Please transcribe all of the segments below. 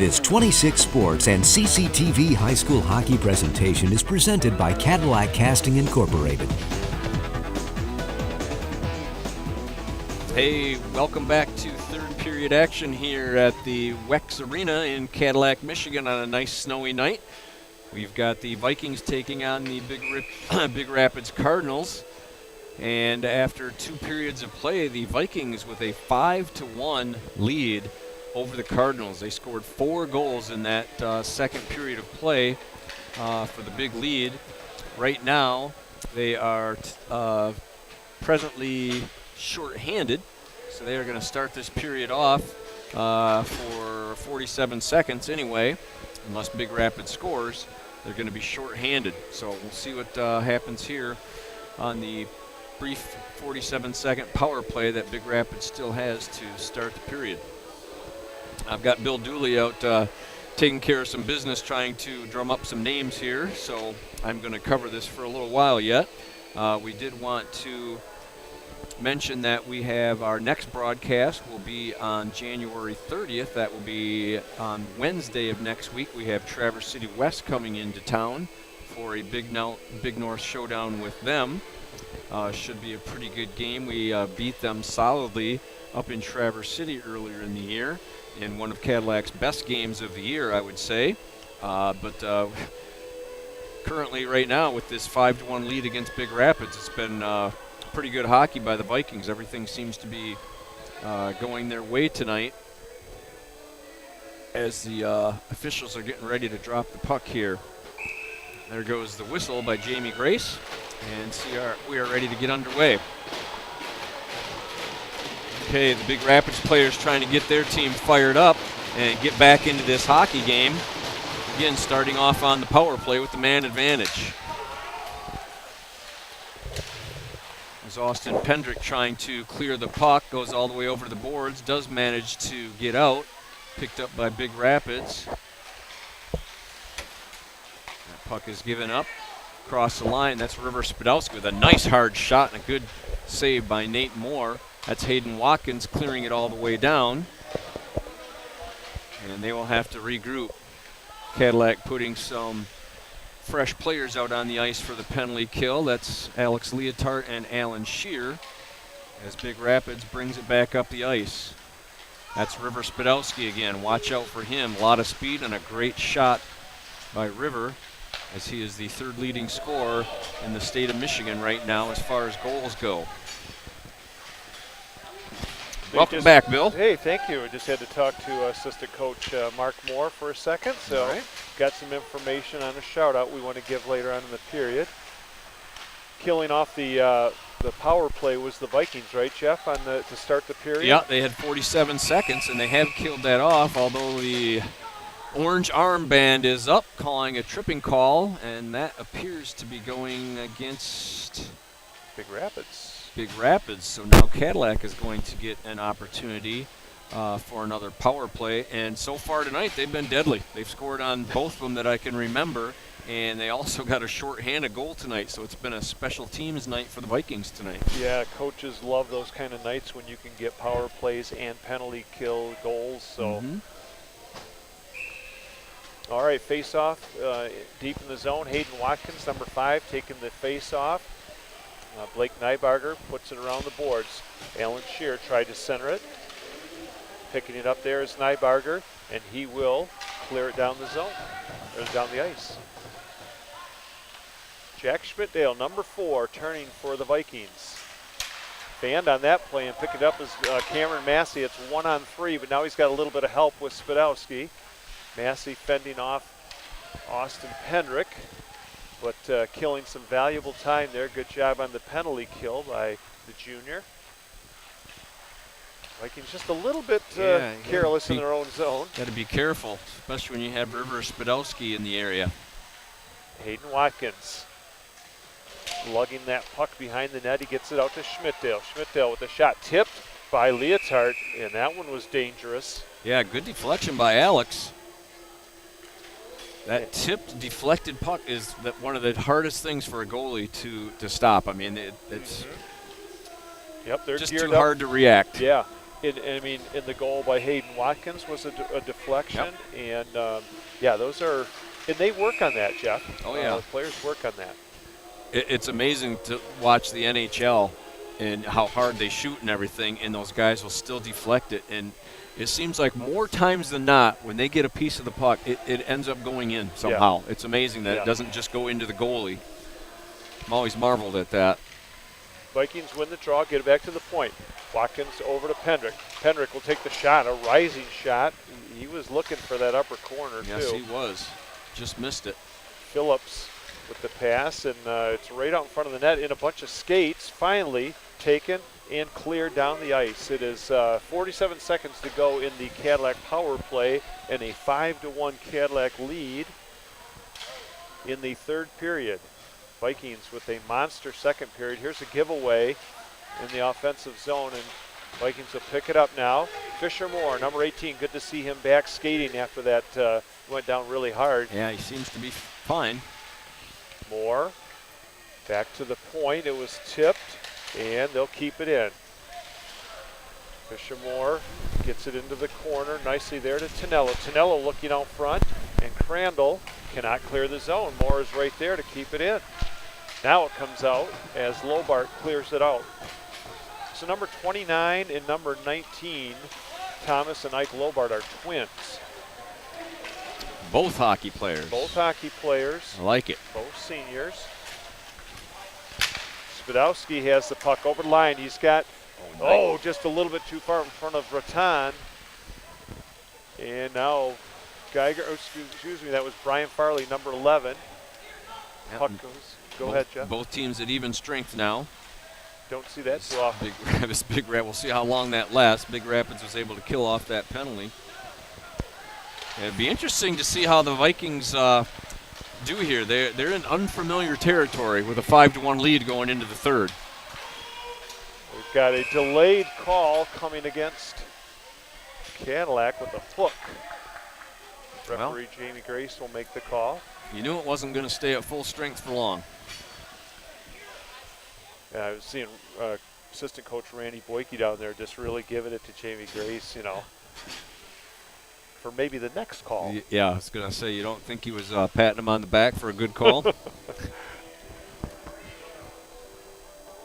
This 26 Sports and CCTV high school hockey presentation is presented by Cadillac Casting Incorporated. Hey, welcome back to third period action here at the WEX Arena in Cadillac, Michigan on a nice snowy night. We've got the Vikings taking on the Big Rapids Cardinals. And after 2 periods of play, the Vikings with a 5-1 lead over the Cardinals. They scored 4 goals in that second period of play for the big lead. Right now, they are presently short-handed, so they are going to start this period off for 47 seconds anyway. Unless Big Rapids scores, they're going to be short-handed. So we'll see what happens here on the brief 47-second power play that Big Rapids still has to start the period. I've got Bill Dooley out taking care of some business, trying to drum up some names here, so I'm going to cover this for a little while yet. We did want to mention that we have our next broadcast will be on January 30th. That will be on Wednesday of next week. We have Traverse City West coming into town for a Big North showdown with them. Should be a pretty good game. We beat them solidly up in Traverse City earlier in the year in one of Cadillac's best games of the year, I would say. But currently right now with this 5-1 lead against Big Rapids, it's been pretty good hockey by the Vikings. Everything seems to be going their way tonight as the officials are getting ready to drop the puck here. There goes the whistle by Jamie Grace, and we are ready to get underway. Okay, the Big Rapids players trying to get their team fired up and get back into this hockey game. Again, starting off on the power play with the man advantage. As Austin Pendrick trying to clear the puck, goes all the way over the boards, does manage to get out, picked up by Big Rapids. That puck is given up across the line. That's River Spadowski with a nice hard shot and a good save by Nate Moore. That's Hayden Watkins clearing it all the way down. And they will have to regroup. Cadillac putting some fresh players out on the ice for the penalty kill. That's Alex Leotard and Alan Shear as Big Rapids brings it back up the ice. That's River Spadowski again. Watch out for him. A lot of speed and a great shot by River, as he is the third leading scorer in the state of Michigan right now as far as goals go. Welcome back, Bill. Hey, thank you. I just had to talk to assistant coach Mark Moore for a second, so got some information on a shout-out we want to give later on in the period. Killing off the power play was the Vikings, right, Jeff, to start the period? Yeah, they had 47 seconds, and they have killed that off, although the orange armband is up, calling a tripping call, and that appears to be going against Big Rapids. So now Cadillac is going to get an opportunity for another power play. And so far tonight, they've been deadly. They've scored on both of them that I can remember, and they also got a shorthanded goal tonight. So it's been a special teams night for the Vikings tonight. Yeah, coaches love those kind of nights when you can get power plays and penalty kill goals. So, All right, face-off deep in the zone. Hayden Watkins, number 5, taking the face-off. Blake Nybarger puts it around the boards. Alan Shear tried to center it. Picking it up there is Nybarger, and he will clear it down the zone, or down the ice. Jack Schmidtdale, number 4, turning for the Vikings. Fanned on that play and pick it up is Cameron Massey. It's 1-on-3, but now he's got a little bit of help with Spadowski. Massey fending off Austin Pendrick, but killing some valuable time there. Good job on the penalty kill by the junior. Vikings just a little bit careless in their own zone. Got to be careful, especially when you have River Spadowski in the area. Hayden Watkins lugging that puck behind the net. He gets it out to Schmidtdale. Schmidtdale with a shot tipped by Leotard, and that one was dangerous. Yeah, good deflection by Alex. That tipped, deflected puck is one of the hardest things for a goalie to stop. I mean, it's Yep, they're just geared too hard to react. Yeah, I mean, in the goal by Hayden Watkins was a deflection. Yep. And, yeah, those are – and they work on that, Jeff. Oh, yeah. The players work on that. It's amazing to watch the NHL and how hard they shoot and everything, and those guys will still deflect it. And it seems like more times than not, when they get a piece of the puck, it ends up going in somehow. Yeah. It's amazing that it doesn't just go into the goalie. I'm always marveled at that. Vikings win the draw, get it back to the point. Watkins over to Pendrick. Pendrick will take the shot, a rising shot. He was looking for that upper corner, yes, too. Yes, he was. Just missed it. Phillips with the pass, and it's right out in front of the net in a bunch of skates. Finally taken and cleared down the ice. It is 47 seconds to go in the Cadillac power play, and a 5-1 Cadillac lead in the third period. Vikings with a monster second period. Here's a giveaway in the offensive zone, and Vikings will pick it up now. Fisher Moore, number 18, good to see him back skating after that went down really hard. Yeah, he seems to be fine. Moore, back to the point. It was tipped, and they'll keep it in. Fisher Moore gets it into the corner nicely there to Tonello. Tonello looking out front, and Crandall cannot clear the zone. Moore is right there to keep it in. Now it comes out as Lobart clears it out. So number 29 and number 19, Thomas and Ike Lobart, are twins. Both hockey players. Both hockey players. I like it. Both seniors. Spadowski has the puck over the line. He's got, just a little bit too far in front of Rattan. And now Geiger, excuse me, that was Brian Farley, number 11. Yep. Puck goes. Go ahead, Jeff. Both teams at even strength now. Don't see that too often. Big Rapids. We'll see how long that lasts. Big Rapids was able to kill off that penalty. It'd be interesting to see how the Vikings do here. They're in unfamiliar territory with a 5-1 lead going into the third. We've got a delayed call coming against Cadillac with a hook. Referee Jamie Grace will make the call. You knew it wasn't going to stay at full strength for long. Yeah, I was seeing assistant coach Randy Boyke down there just really giving it to Jamie Grace, for maybe the next call. Yeah, I was going to say, you don't think he was patting him on the back for a good call?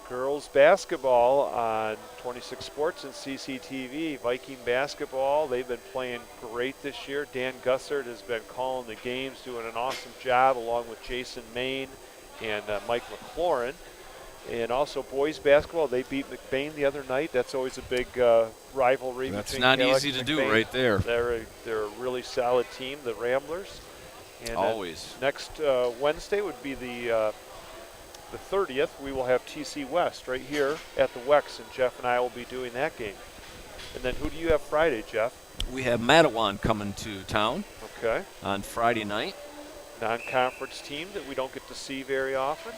Girls basketball on 26 Sports and CCTV. Viking basketball, they've been playing great this year. Dan Gussert has been calling the games, doing an awesome job, along with Jason Main and Mike McLaurin. And also boys basketball, they beat McBain the other night. That's always a big rivalry. That's not easy to do right there. They're a really solid team, the Ramblers. And always. Next Wednesday would be the 30th. We will have TC West right here at the Wex, and Jeff and I will be doing that game. And then who do you have Friday, Jeff? We have Matawan coming to town. Okay. On Friday night. Non-conference team that we don't get to see very often.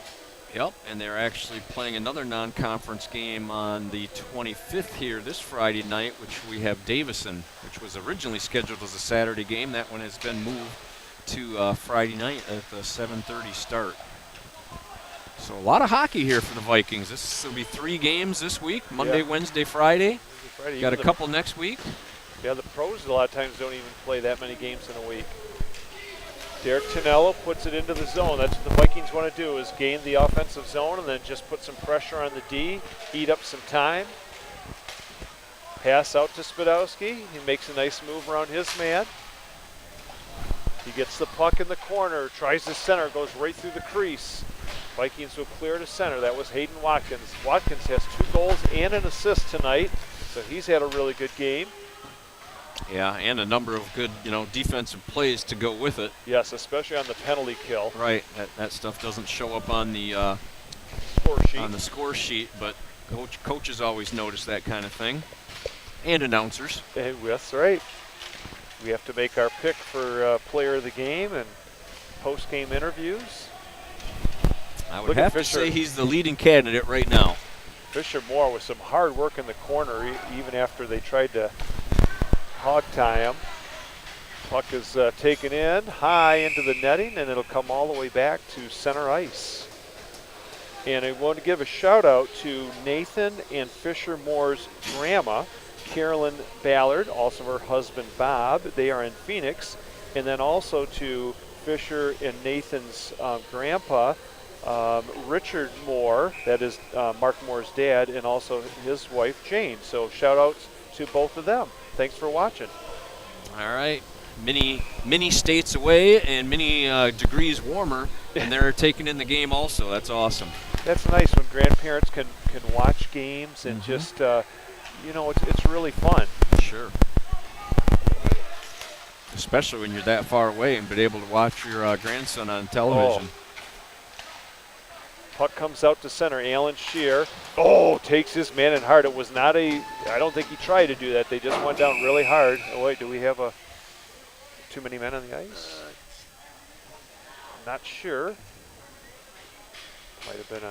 Yep, and they're actually playing another non-conference game on the 25th here this Friday night, which we have Davison, which was originally scheduled as a Saturday game. That one has been moved to Friday night at the 7:30 start. So a lot of hockey here for the Vikings. This will be 3 games this week, Monday, Wednesday, Friday. Got a couple next week. Yeah, the pros a lot of times don't even play that many games in a week. Derek Tonello puts it into the zone. That's what the Vikings want to do, is gain the offensive zone and then just put some pressure on the D, eat up some time. Pass out to Spadowski. He makes a nice move around his man. He gets the puck in the corner, tries to center, goes right through the crease. Vikings will clear to center. That was Hayden Watkins. Watkins has 2 goals and an assist tonight, so he's had a really good game. Yeah, and a number of good, defensive plays to go with it. Yes, especially on the penalty kill. Right, that stuff doesn't show up on the score sheet, but coaches always notice that kind of thing, and announcers. That's right. We have to make our pick for player of the game and post-game interviews. I would have to say he's the leading candidate right now. Fisher Moore with some hard work in the corner, even after they tried to hog tie him. Puck is taken in high into the netting, and it'll come all the way back to center ice. And I want to give a shout out to Nathan and Fisher Moore's grandma, Carolyn Ballard, also her husband Bob. They are in Phoenix. And then also to Fisher and Nathan's grandpa, Richard Moore, that is Mark Moore's dad, and also his wife Jane. So shout out to both of them. Thanks for watching. All right. Many states away and many degrees warmer, and they're taking in the game also. That's awesome. That's nice when grandparents can watch games and just, you know, it's really fun. Sure. Especially when you're that far away and been able to watch your grandson on television. Puck comes out to center. Alan Shear, takes his man in hard. It was not I don't think he tried to do that. They just went down really hard. Oh, wait, do we have too many men on the ice? I'm not sure. Might have been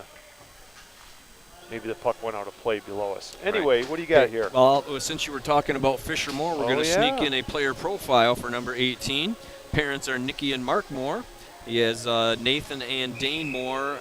maybe the puck went out of play below us. Anyway, what do you got here? Well, since you were talking about Fisher Moore, we're going to sneak in a player profile for number 18. Parents are Nikki and Mark Moore. He has Nathan and Dane Moore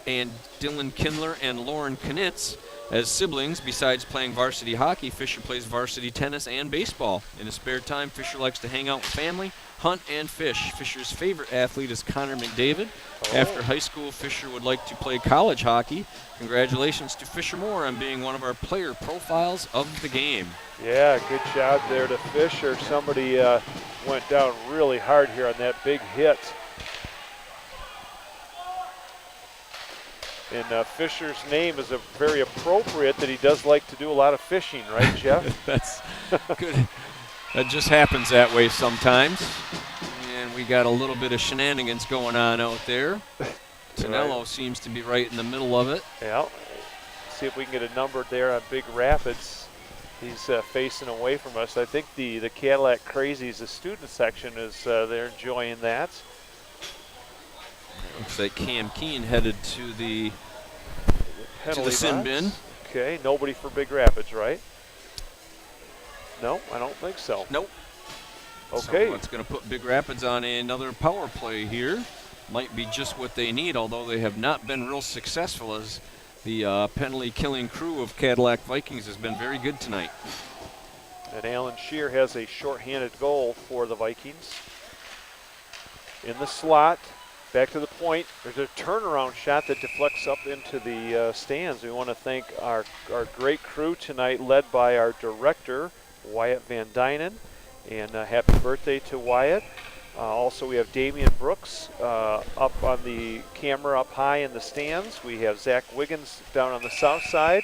and Dylan Kindler and Lauren Knitz as siblings. Besides playing varsity hockey, Fisher plays varsity tennis and baseball. In his spare time, Fisher likes to hang out with family, hunt, and fish. Fisher's favorite athlete is Connor McDavid. After high school, Fisher would like to play college hockey. Congratulations to Fisher Moore on being one of our player profiles of the game. Yeah, good job there to Fisher. Somebody went down really hard here on that big hit. And Fisher's name is very appropriate that he does like to do a lot of fishing, right, Jeff? That's good. That just happens that way sometimes. And we got a little bit of shenanigans going on out there. Tonello seems to be right in the middle of it. Yeah. See if we can get a number there on Big Rapids. He's facing away from us. I think the Cadillac Crazies, the student section, is they're enjoying that. Looks like Cam Keen headed to the sin bin. Okay, nobody for Big Rapids, right? No, I don't think so. Nope. Okay. So that's going to put Big Rapids on another power play here. Might be just what they need, although they have not been real successful, as the penalty-killing crew of Cadillac Vikings has been very good tonight. And Alan Shear has a shorthanded goal for the Vikings. In the slot, back to the point. There's a turnaround shot that deflects up into the stands. We want to thank our great crew tonight, led by our director, Wyatt Van Dynen. And happy birthday to Wyatt. Also, we have Damian Brooks up on the camera up high in the stands. We have Zach Wiggins down on the south side.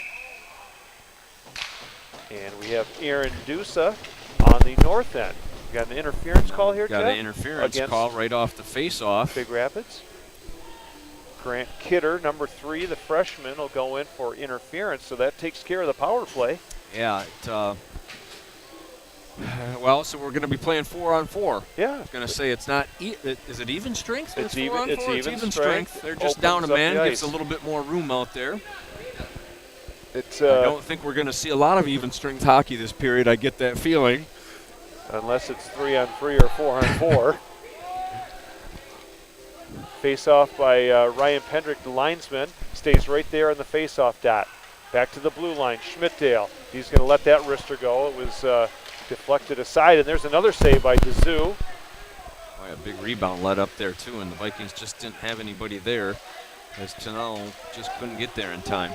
And we have Aaron Dusa on the north end. We got an interference call here, Got Jeff? an interference call right off the face-off. Big Rapids. Grant Kidder, number 3, the freshman, will go in for interference, so that takes care of the power play. Yeah, well, so we're going to be playing 4-on-4. Yeah. I was going to say it's not. Is it even strength? It's even. 4-on-4? It's even strength. They're just down a man. Gives a little bit more room out there. I don't think we're going to see a lot of even strength hockey this period. I get that feeling. Unless it's 3-on-3 or 4-on-4. Face-off by Ryan Pendrick, the linesman, stays right there on the face-off dot. Back to the blue line, Schmidtdale. He's going to let that wrister go. It was deflected aside, and there's another save by Dazoo. Boy, a big rebound let up there, too, and the Vikings just didn't have anybody there, as Tonello just couldn't get there in time.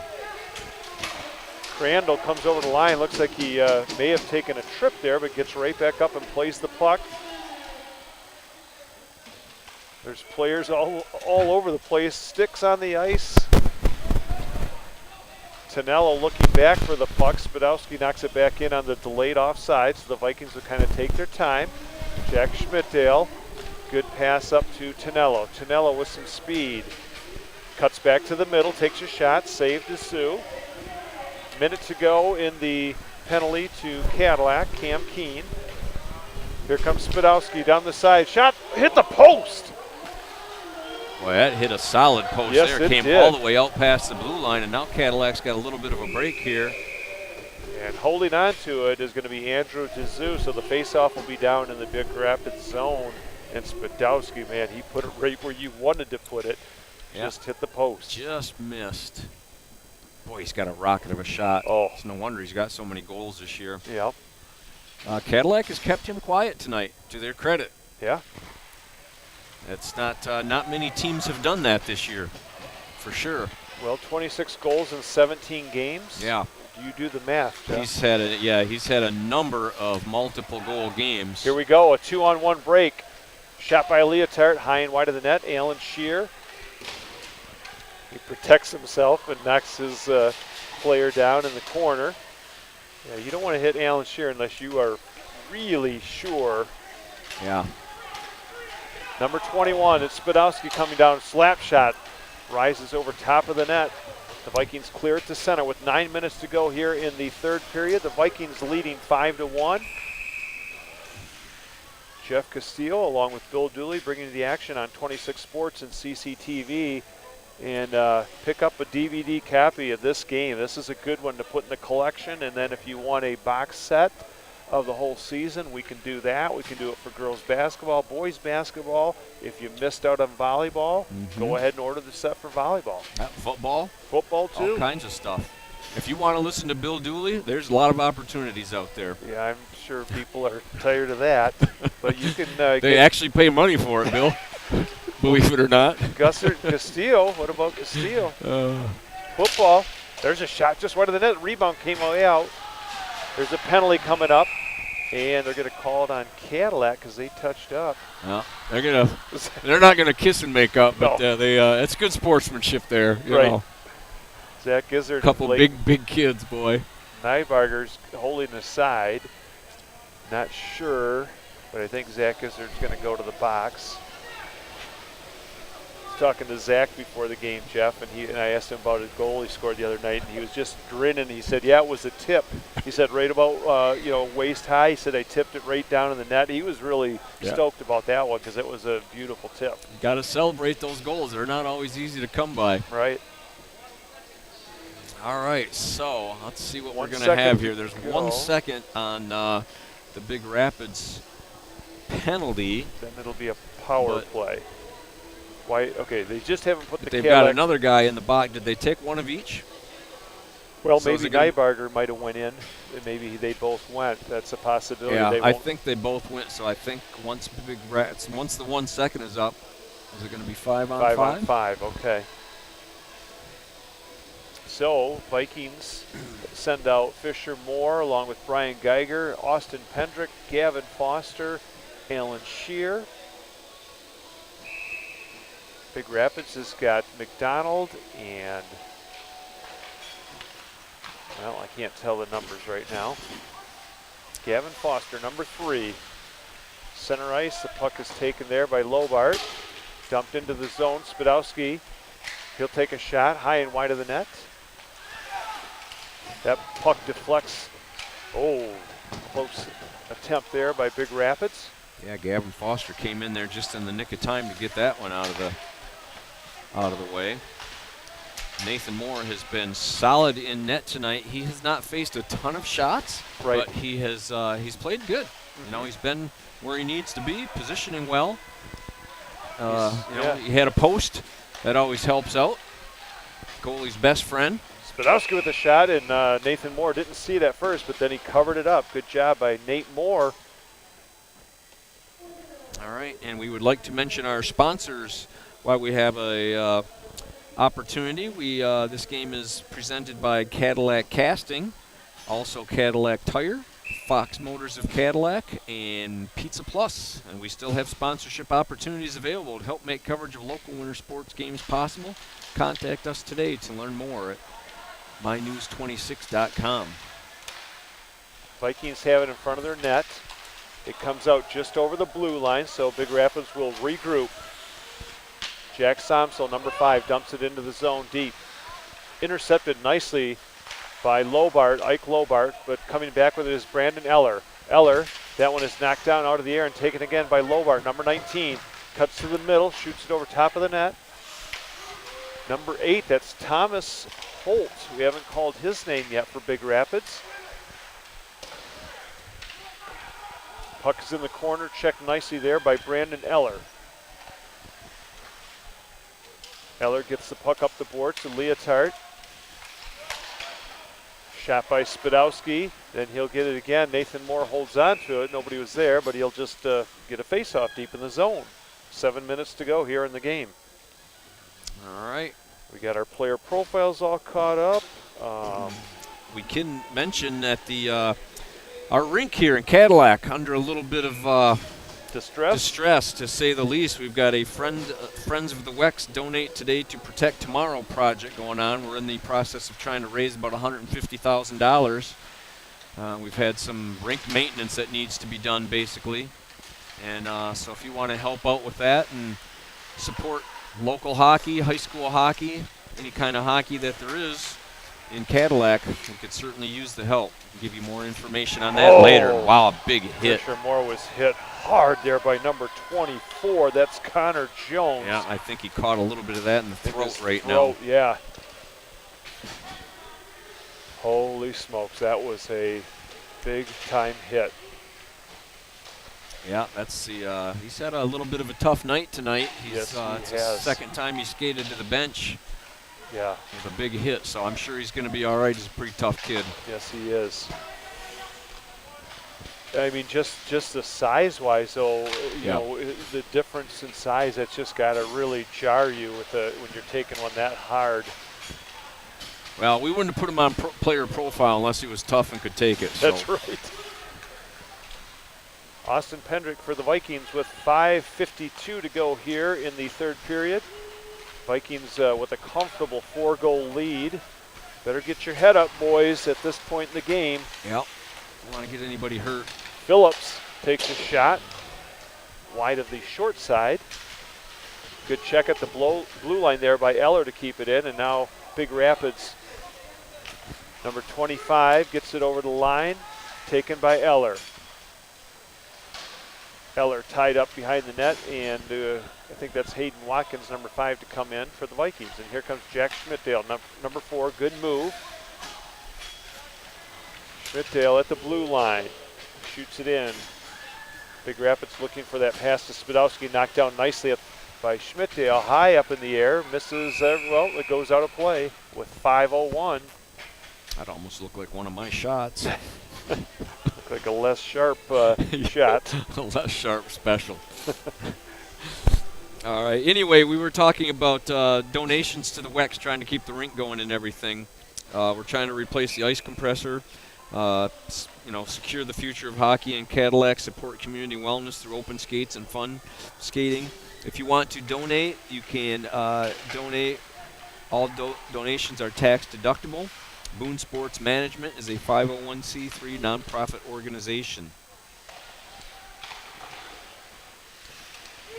Crandall comes over the line. Looks like he may have taken a trip there, but gets right back up and plays the puck. There's players all over the place. Sticks on the ice. Tonello looking back for the puck. Spadowski knocks it back in on the delayed offside, so the Vikings will kind of take their time. Jack Schmidtdale, good pass up to Tonello. Tonello with some speed. Cuts back to the middle, takes a shot, saved to Sioux. Minute to go in the penalty to Cadillac, Cam Keen. Here comes Spadowski down the side. Shot, hit the post. Boy, that hit a solid post there. It came did. all the way out past the blue line, and now Cadillac's got a little bit of a break here. And holding on to it is going to be Andrew Dazoo, so the faceoff will be down in the Big Rapids zone. And Spadowski, man, he put it right where you wanted to put it. Yeah. Just hit the post. Just missed. Boy, he's got a rocket of a shot. Oh. It's no wonder he's got so many goals this year. Yeah. Cadillac has kept him quiet tonight, to their credit. Yeah. It's not many teams have done that this year, for sure. Well, 26 goals in 17 games. Yeah. You do the math, Jeff. He's had a number of multiple goal games. Here we go, a 2-on-1 break. Shot by Leotard, high and wide of the net. Alan Shear. He protects himself and knocks his player down in the corner. Yeah, you don't want to hit Alan Shear unless you are really sure. Yeah. Number 21, it's Spadowski coming down, slap shot. Rises over top of the net. The Vikings clear it to center with 9 minutes to go here in the third period. The Vikings leading 5-1. Jeff Castillo along with Bill Dooley bringing the action on 26 Sports and CCTV. And pick up a DVD copy of this game. This is a good one to put in the collection. And then if you want a box set of the whole season, we can do that. We can do it for girls basketball, boys basketball. If you missed out on volleyball, go ahead and order the set for volleyball. Football? Football too. All kinds of stuff. If you want to listen to Bill Dooley, there's a lot of opportunities out there. Yeah, I'm sure people are tired of that. But you can they actually pay money for it, Bill. Believe it or not. Gussert and Castillo. What about Castillo? Football. There's a shot just wide of the net. Rebound came way out. There's a penalty coming up, and they're going to call it on Cadillac because they touched up. Well, they're not gonna kiss and make up, but No. it's good sportsmanship there. You Right. know. Zach Gizzard. A couple big kids, boy. Nybarger's holding aside. Not sure, but I think Zach Gizzard's going to go to the box. Talking to Zach before the game, Jeff, and I asked him about his goal he scored the other night, and he was just grinning. He said, "Yeah, it was a tip." He said, "Right about waist high." He said, "I tipped it right down in the net." He was really stoked about that one because it was a beautiful tip. Got to celebrate those goals. They're not always easy to come by. Right. All right, so let's see what we're 1 going to have second here. to There's go. 1 second on the Big Rapids penalty. Then it'll be a power play. Why? Okay, they just haven't put the They've Cadillac. got another guy in the box. Did they take one of each? Well, So is maybe it gonna- Nybarger might have went in, and maybe they both went. That's a possibility. Yeah, They I won't- think they both went. So I think once the 1 second is up, is it going to be 5 on 5? 5 on 5, okay. So, Vikings send out Fisher Moore along with Brian Geiger, Austin Pendrick, Gavin Foster, Alan Shear. Big Rapids has got McDonald and, well, I can't tell the numbers right now. Gavin Foster, number 3. Center ice, the puck is taken there by Lobart. Dumped into the zone, Spadowski. He'll take a shot high and wide of the net. That puck deflects. Oh, close attempt there by Big Rapids. Yeah, Gavin Foster came in there just in the nick of time to get that one out of the way. Nathan Moore has been solid in net tonight. He has not faced a ton of shots, but he has he's played good. You know, he's been where he needs to be, positioning well. He had a post. That always helps out. Goalie's best friend. Spadowski with a shot, and Nathan Moore didn't see it at first, but then he covered it up. Good job by Nate Moore. All right, and we would like to mention our sponsors while we have a opportunity. This game is presented by Cadillac Casting, also Cadillac Tire, Fox Motors of Cadillac, and Pizza Plus. And we still have sponsorship opportunities available to help make coverage of local winter sports games possible. Contact us today to learn more at mynews26.com. Vikings have it in front of their net. It comes out just over the blue line, so Big Rapids will regroup. Jack Somsel, number 5, dumps it into the zone deep. Intercepted nicely by Ike Lobart, but coming back with it is Brandon Eller. Eller, that one is knocked down out of the air and taken again by Lobart, number 19. Cuts to the middle, shoots it over top of the net. Number 8, that's Thomas Holt. We haven't called his name yet for Big Rapids. Puck is in the corner, checked nicely there by Brandon Eller. Eller gets the puck up the board to Leotard. Shot by Spadowski. Then he'll get it again. Nathan Moore holds on to it. Nobody was there, but he'll just get a face-off deep in the zone. 7 minutes to go here in the game. All right. We got our player profiles all caught up. We can mention that our rink here in Cadillac under a little bit of distress, to say the least. We've got a Friends of the Wex Donate Today to Protect Tomorrow project going on. We're in the process of trying to raise about $150,000. We've had some rink maintenance that needs to be done, basically. And so if you want to help out with that and support local hockey, high school hockey, any kind of hockey that there is in Cadillac, we could certainly use the help. I'll give you more information on that later. Wow, a big hit. Fisher Moore was hit hard there by number 24. That's Connor Jones. Yeah, I think he caught a little bit of that in the throat right now. Yeah. Holy smokes, that was a big-time hit. Yeah, that's the. He's had a little bit of a tough night tonight. Yes, he it's the has. second time he skated to the bench. Yeah. With a big hit, so I'm sure he's going to be all right. He's a pretty tough kid. Yes, he is. I mean, just the size-wise, though, you know, the difference in size, that's just got to really jar you with when you're taking one that hard. Well, we wouldn't have put him on player profile unless he was tough and could take it. That's right. Austin Pendrick for the Vikings with 5:52 to go here in the third period. Vikings with a comfortable 4-goal lead. Better get your head up, boys, at this point in the game. Yep. Don't want to get anybody hurt. Phillips takes a shot wide of the short side. Good check at the blue line there by Eller to keep it in, and now Big Rapids. Number 25 gets it over the line, taken by Eller. Eller tied up behind the net, and I think that's Hayden Watkins, number 5, to come in for the Vikings. And here comes Jack Schmidtdale, number 4, good move. Schmidtdale at the blue line, shoots it in. Big Rapids looking for that pass to Spadowski, knocked down nicely by Schmidtdale, high up in the air, misses, well, it goes out of play with 5:01. That almost looked like one of my shots. Looked like a less sharp shot. A less sharp special. All right. Anyway, we were talking about donations to the Wex, trying to keep the rink going and everything. We're trying to replace the ice compressor, secure the future of hockey in Cadillac, support community wellness through open skates and fun skating. If you want to donate, you can donate. All donations are tax deductible. Boone Sports Management is a 501c3 nonprofit organization.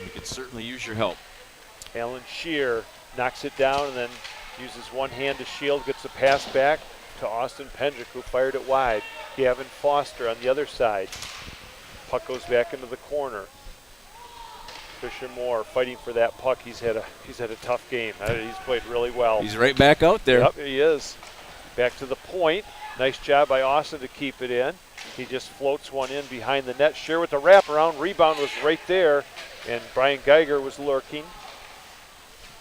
We could certainly use your help. Alan Shear knocks it down and then uses one hand to shield, gets the pass back to Austin Pendrick, who fired it wide. Gavin Foster on the other side. Puck goes back into the corner. Fisher Moore fighting for that puck. He's had a tough game. He's played really well. He's right back out there. Yep, he is. Back to the point. Nice job by Austin to keep it in. He just floats one in behind the net. Shear with the wraparound. Rebound was right there, and Brian Geiger was lurking.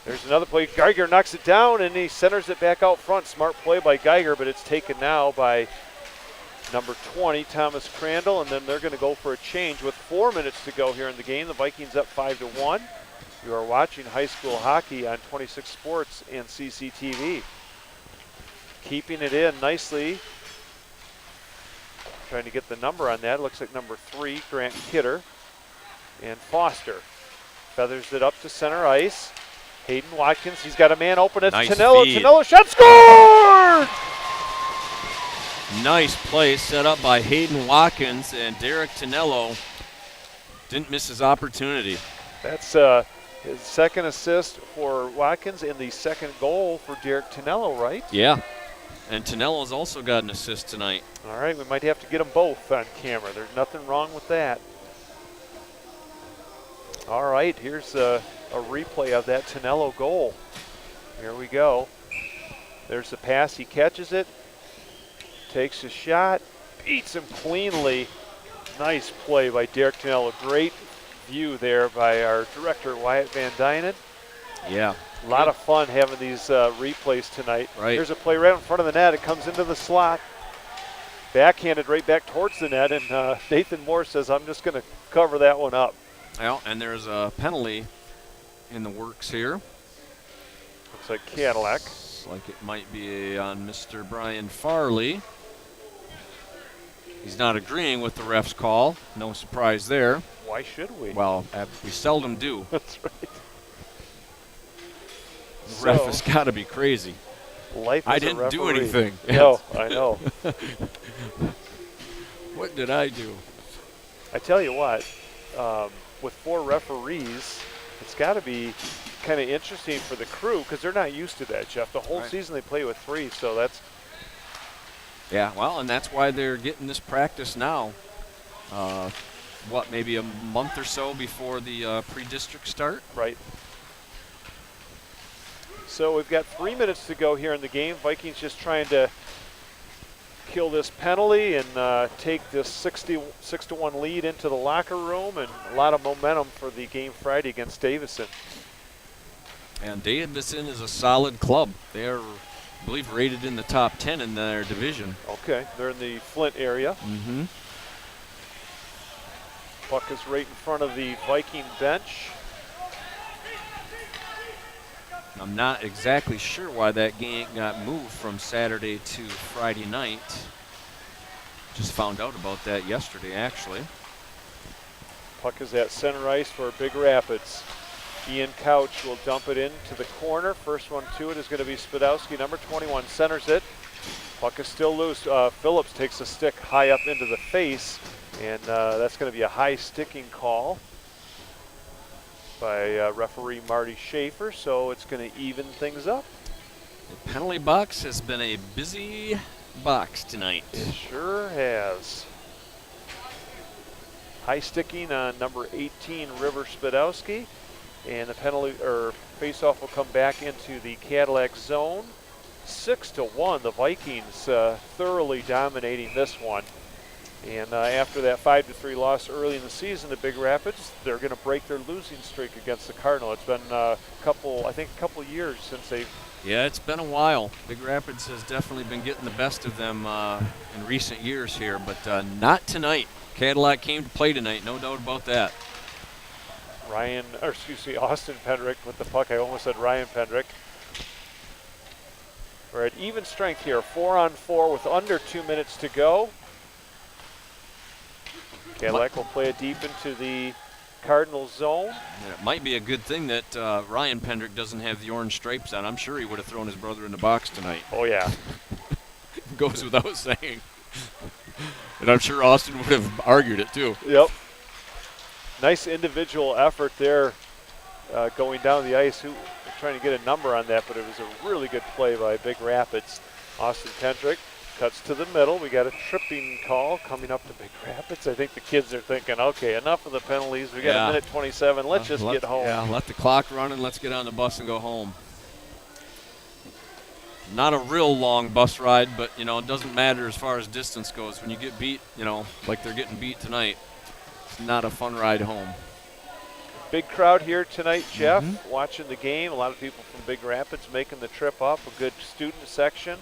There's another play. Geiger knocks it down, and he centers it back out front. Smart play by Geiger, but it's taken now by number 20, Thomas Crandall, and then they're going to go for a change with 4 minutes to go here in the game. The Vikings up 5-1. You are watching high school hockey on 26 Sports and CCTV. Keeping it in nicely. Trying to get the number on that. Looks like number 3, Grant Kidder. And Foster feathers it up to center ice. Hayden Watkins, he's got a man open. It's nice Tonello. feed. Tonello shot, scored! Nice play set up by Hayden Watkins, and Derek Tonello didn't miss his opportunity. That's his second assist for Watkins and the second goal for Derek Tonello, right? Yeah, and Tonello's also got an assist tonight. All right, we might have to get them both on camera. There's nothing wrong with that. All right, here's a replay of that Tonello goal. Here we go. There's the pass. He catches it, takes a shot, beats him cleanly. Nice play by Derek Tonello. Great view there by our director, Wyatt Van Dynen. Yeah. A lot of fun having these replays tonight. Right. Here's a play right in front of the net. It comes into the slot. backhanded right back towards the net, and Nathan Moore says, I'm just going to cover that one up. Well, and there's a penalty in the works here. Looks like Cadillac. Looks like it might be on Mr. Brian Farley. He's not agreeing with the ref's call. No surprise there. Why should we? Well, we seldom do. That's right. The ref has got to be crazy. Life I as a didn't do referee. anything. No, I know. What did I do? I tell you what, with 4 referees, it's got to be kind of interesting for the crew because they're not used to that, Jeff. The whole season they play with 3, so that's. Yeah, well, and that's why they're getting this practice now. Maybe a month or so before the pre-district start? Right. So we've got 3 minutes to go here in the game. Vikings just trying to kill this penalty and take this 6-1 lead into the locker room, and a lot of momentum for the game Friday against Davison. And Davison is a solid club. They're, I believe, rated in the top 10 in their division. Okay, they're in the Flint area. Mm-hmm. Puck is right in front of the Viking bench. I'm not exactly sure why that game got moved from Saturday to Friday night. Just found out about that yesterday, actually. Puck is at center ice for Big Rapids. Ian Couch will dump it into the corner. First one to it is going to be Spadowski, number 21, centers it. Puck is still loose. Phillips takes a stick high up into the face, and that's going to be a high sticking call by referee Marty Schaefer, so it's going to even things up. The penalty box has been a busy box tonight. It sure has. High sticking on number 18, River Spadowski, and the penalty or face-off will come back into the Cadillac zone. 6-1, the Vikings thoroughly dominating this one. And after that 5-3 loss early in the season to Big Rapids, they're going to break their losing streak against the Cardinal. It's been a couple years since they've. Yeah, it's been a while. Big Rapids has definitely been getting the best of them in recent years here, but not tonight. Cadillac came to play tonight, no doubt about that. Austin Pendrick with the puck. I almost said Ryan Pendrick. We're at even strength here, 4-on-4 with under 2 minutes to go. Cadillac will play it deep into the Cardinal zone. And it might be a good thing that Ryan Pendrick doesn't have the orange stripes on. I'm sure he would have thrown his brother in the box tonight. Oh, yeah. Goes without saying. And I'm sure Austin would have argued it, too. Yep. Nice individual effort there going down the ice. Trying to get a number on that, but it was a really good play by Big Rapids. Austin Pendrick cuts to the middle. We got a tripping call coming up to Big Rapids. I think the kids are thinking, okay, enough of the penalties. We got a minute 27. Let's just get home. Yeah, let the clock run and let's get on the bus and go home. Not a real long bus ride, but, it doesn't matter as far as distance goes. When you get beat, like they're getting beat tonight, it's not a fun ride home. Big crowd here tonight, Jeff, watching the game. A lot of people from Big Rapids making the trip up. A good student section.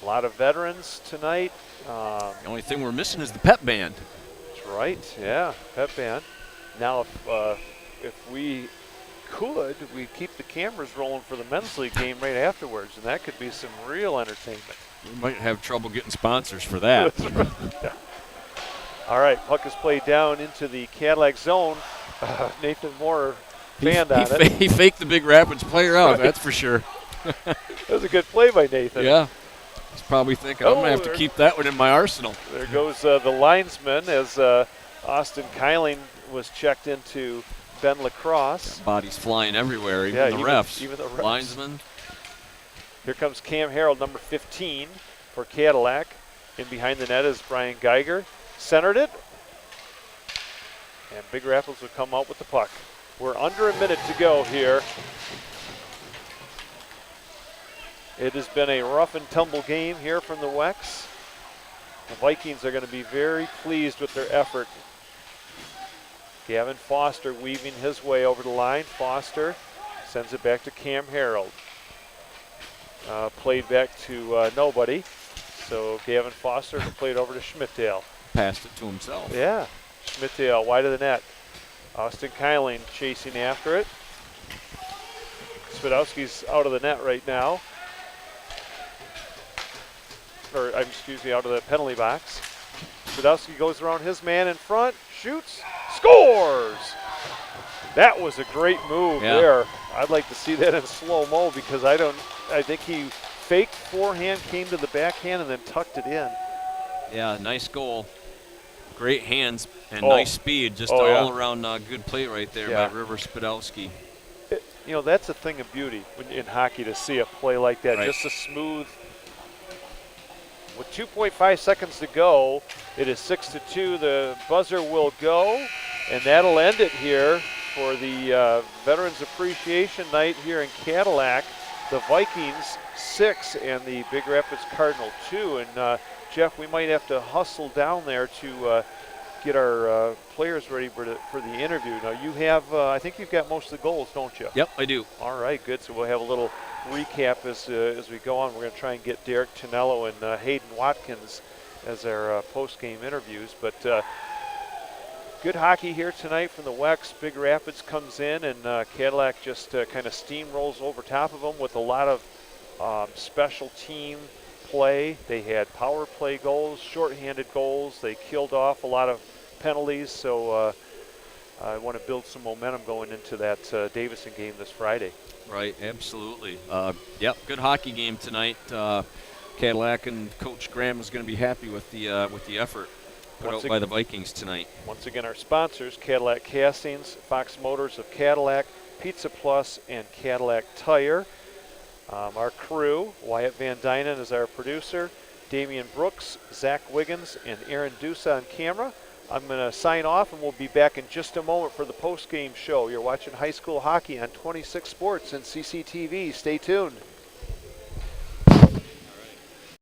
A lot of veterans tonight. The only thing we're missing is the pep band. That's right, yeah, pep band. Now, if we could, we'd keep the cameras rolling for the men's league game right afterwards, and that could be some real entertainment. We might have trouble getting sponsors for that. Yeah. All right, puck is played down into the Cadillac zone. Nathan Moore fanned on it. He faked the Big Rapids player out, that's for sure. That was a good play by Nathan. Yeah. He's probably thinking, I'm going to have to keep that one in my arsenal. There goes the linesman as Austin Kyling was checked into Ben Lacrosse. Bodies flying everywhere, even the refs. Even the refs. Linesman. Here comes Cam Harold, number 15 for Cadillac. In behind the net is Brian Geiger. Centered it. And Big Rapids will come out with the puck. We're under a minute to go here. It has been a rough and tumble game here from the Wecs. The Vikings are going to be very pleased with their effort. Gavin Foster weaving his way over the line. Foster sends it back to Cam Harold. Played back to nobody. So Gavin Foster played over to Schmidtdale. Passed it to himself. Yeah, Schmidtdale wide of the net. Austin Kyling chasing after it. Spadowski's out of the net right now. Or, excuse me, out of the penalty box. Spadowski goes around his man in front, shoots, scores! That was a great move there. I'd like to see that in slow-mo because I think he faked forehand, came to the backhand, and then tucked it in. Yeah, nice goal. Great hands and nice speed. Just all around good play right there by River Spadowski. You know, that's a thing of beauty in hockey to see a play like that. Right. Just a smooth. With 2.5 seconds to go, it is 6-2. The buzzer will go, and that'll end it here for the Veterans Appreciation Night here in Cadillac. The Vikings 6 and the Big Rapids Cardinal 2. And Jeff, we might have to hustle down there to get our players ready for the interview. Now you have, I think you've got most of the goals, don't you? Yep, I do. All right, good. So we'll have a little recap as we go on. We're going to try and get Derek Tonello and Hayden Watkins as our post-game interviews. But good hockey here tonight from the Wex. Big Rapids comes in, and Cadillac just kind of steamrolls over top of them with a lot of special team play. They had power play goals, shorthanded goals. They killed off a lot of penalties. So I want to build some momentum going into that Davison game this Friday. Right, absolutely. Yep, good hockey game tonight. Cadillac and Coach Graham is going to be happy with the effort put out by the Vikings tonight. Once again, our sponsors: Cadillac Castings, Fox Motors of Cadillac, Pizza Plus, and Cadillac Tire. Our crew: Wyatt Van Dynen is our producer, Damian Brooks, Zach Wiggins, and Aaron Dusa on camera. I'm going to sign off, and we'll be back in just a moment for the post-game show. You're watching high school hockey on 26 Sports and CCTV. Stay tuned.